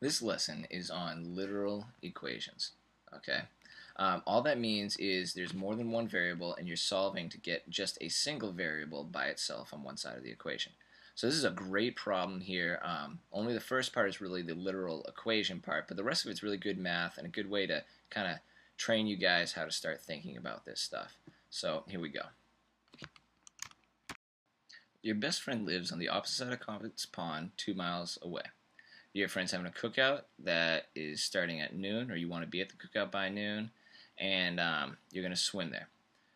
This lesson is on literal equations. Okay. All that means is there's more than one variable and you're solving to get just a single variable by itself on one side of the equation. So this is a great problem here. Only the first part is really the literal equation part, but the rest of it's really good math and a good way to kind of train you guys how to start thinking about this stuff. So here we go. Your best friend lives on the opposite side of Cobb's Pond, 2 miles away. Your friend's having a cookout that is starting at noon, or you want to be at the cookout by noon, and you're going to swim there.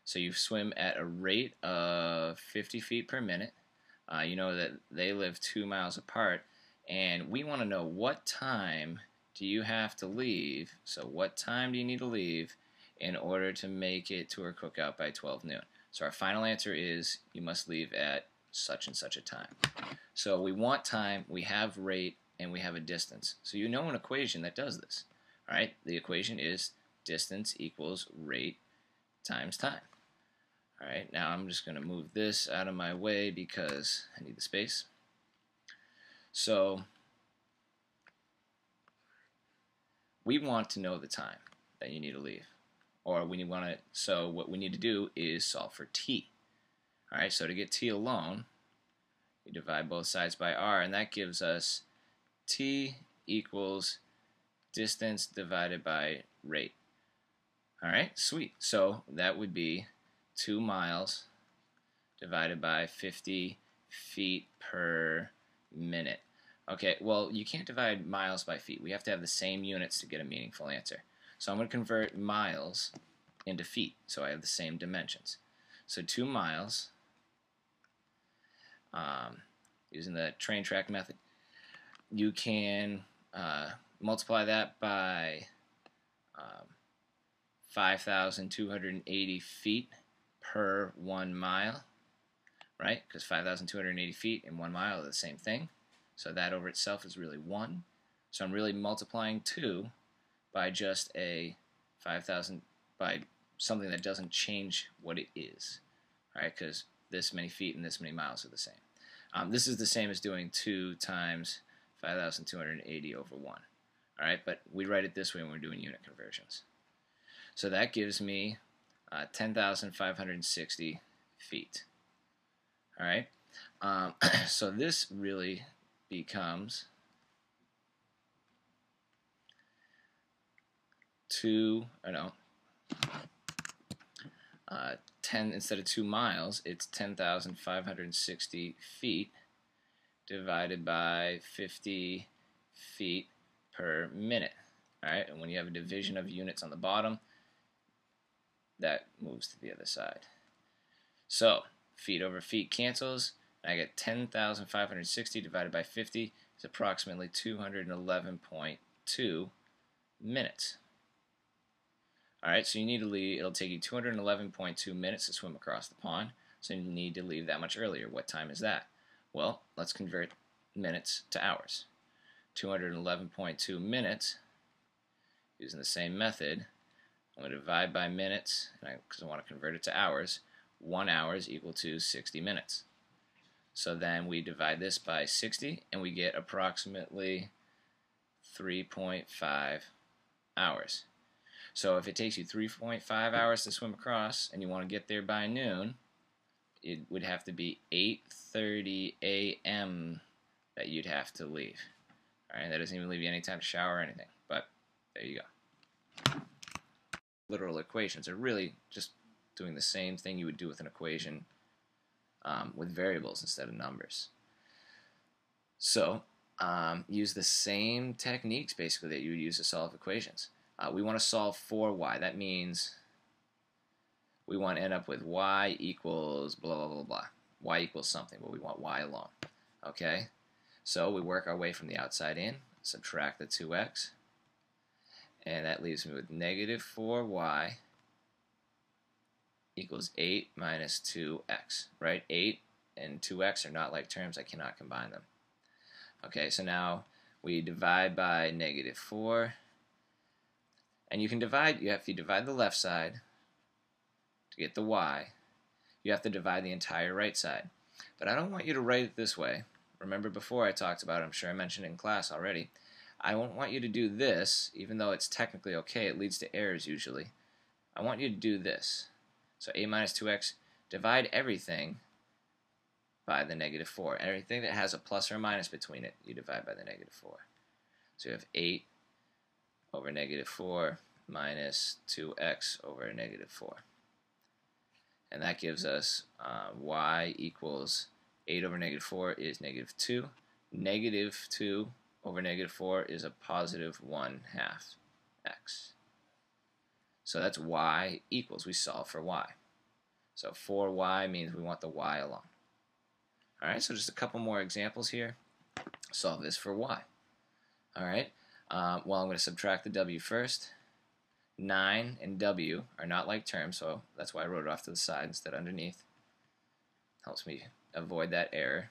So you swim at a rate of 50 feet per minute. You know that they live 2 miles apart, and we want to know what time do you have to leave. So what time do you need to leave in order to make it to our cookout by 12 noon? So our final answer is you must leave at such and such a time. So we want time, we have rate, and we have a distance. So you know an equation that does this. All right, the equation is distance equals rate times time. All right, now I'm just going to move this out of my way because I need the space. So we want to know the time that you need to leave, or so what we need to do is solve for t. All right, so to get t alone, you divide both sides by r, and that gives us t equals distance divided by rate. All right, sweet. So that would be 2 miles divided by 50 feet per minute. Okay, well, you can't divide miles by feet. We have to have the same units to get a meaningful answer. So I'm going to convert miles into feet, so I have the same dimensions. So 2 miles, using the train track method, you can multiply that by 5,280 feet per 1 mile, right? Because 5,280 feet and 1 mile are the same thing. So that over itself is really 1. So I'm really multiplying 2 by just a 5,000, by something that doesn't change what it is, right? Because this many feet and this many miles are the same. This is the same as doing 2 times 5,280 over 1. All right, but we write it this way when we're doing unit conversions. So that gives me 10,560 feet. All right, so this really becomes 10 instead of 2 miles, it's 10,560 feet divided by 50 feet per minute. All right, and when you have a division of units on the bottom, that moves to the other side. So feet over feet cancels, and I get 10,560 divided by 50 is approximately 211.2 minutes. All right, so you need to leave. It'll take you 211.2 minutes to swim across the pond, so you need to leave that much earlier. What time is that? Well, let's convert minutes to hours. 211.2 minutes, using the same method, I'm going to divide by minutes, because I want to convert it to hours. 1 hour is equal to 60 minutes. So then we divide this by 60, and we get approximately 3.5 hours. So if it takes you 3.5 hours to swim across, and you want to get there by noon, it would have to be 8:30 a.m. that you'd have to leave. All right, that doesn't even leave you any time to shower or anything, but there you go. Literal equations are really just doing the same thing you would do with an equation with variables instead of numbers. So use the same techniques basically that you would use to solve equations. We want to solve for y. That means we want to end up with y equals blah, blah, blah, blah. Y equals something, but we want y alone. Okay? So we work our way from the outside in, subtract the 2x, and that leaves me with negative 4y equals 8 minus 2x, right? 8 and 2x are not like terms. I cannot combine them. Okay, so now we divide by negative 4. And you can divide, if you divide the left side to get the y, you have to divide the entire right side. But I don't want you to write it this way. Remember before I talked about it, I'm sure I mentioned it in class already, I won't want you to do this, even though it's technically okay. It leads to errors usually. I want you to do this. So a minus 2x, divide everything by the negative 4. Everything that has a plus or a minus between it, you divide by the negative 4. So you have 8 over negative 4 minus 2x over negative 4. And that gives us y equals 8 over negative 4 is negative 2. Negative 2 over negative 4 is a positive 1/2 x. So that's y equals, we solve for y. So 4y means we want the y alone. Alright, so just a couple more examples here. Solve this for y. Alright, well, I'm going to subtract the w first. 9 and w are not like terms, so that's why I wrote it off to the side instead of underneath. Helps me avoid that error.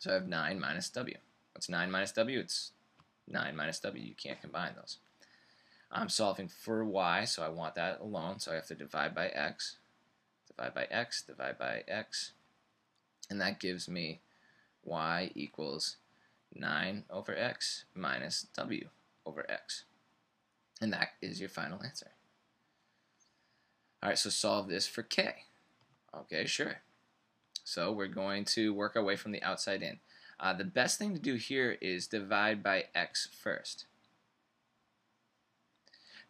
So I have 9 minus w. What's 9 minus w? It's 9 minus w. You can't combine those. I'm solving for y, so I want that alone, so I have to divide by x. Divide by x, divide by x. And that gives me y equals 9 over x minus w over x. And that is your final answer. Alright, so solve this for k. Okay, sure. So we're going to work our way from the outside in. The best thing to do here is divide by x first.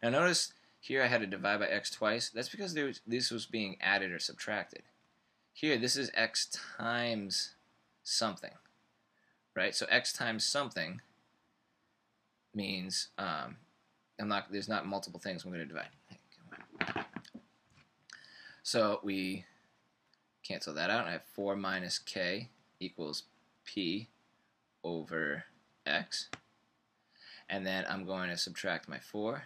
Now notice here I had to divide by x twice. That's because this was being added or subtracted. Here, this is x times something, right? So x times something means there's not multiple things I'm going to divide. So we cancel that out, and I have 4 minus k equals p over x. And then I'm going to subtract my 4,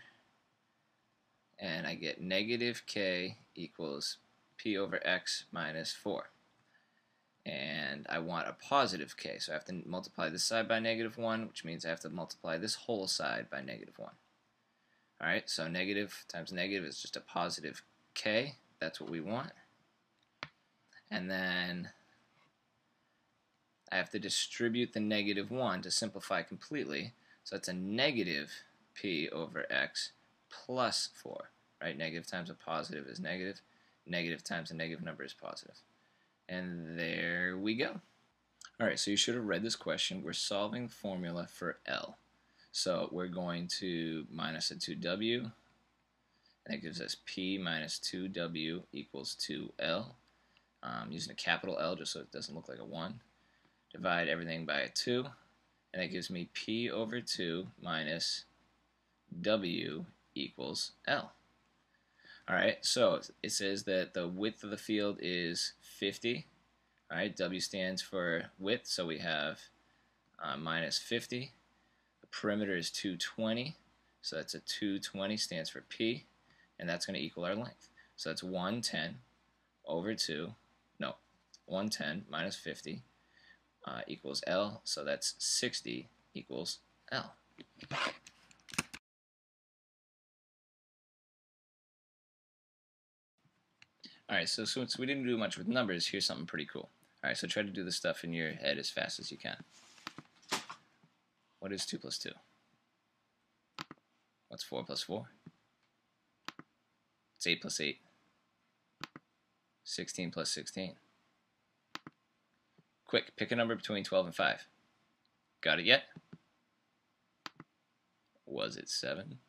and I get negative k equals p over x minus 4. And I want a positive k, so I have to multiply this side by negative 1, which means I have to multiply this whole side by negative 1. Alright, so negative times negative is just a positive k. That's what we want. And then I have to distribute the negative 1 to simplify completely. So it's a negative p over x plus 4. Right? Negative times a positive is negative. Negative times a negative number is positive. And there we go. Alright, so you should have read this question. We're solving formula for L. So we're going to minus a 2w, and that gives us p minus 2w equals 2l. Using a capital L just so it doesn't look like a 1. Divide everything by a 2, and that gives me p over 2 minus w equals L. Alright, so it says that the width of the field is 50. Alright, W stands for width, so we have minus 50. The perimeter is 220, so that's a 220 stands for P, and that's going to equal our length. So that's 110 over 110 minus 50 equals L, so that's 60 equals L. Alright, so since we didn't do much with numbers, here's something pretty cool. Alright, so try to do this stuff in your head as fast as you can. What is 2 plus 2? What's 4 plus 4? It's 8 plus 8. 16 plus 16. Quick, pick a number between 12 and 5. Got it yet? Was it 7?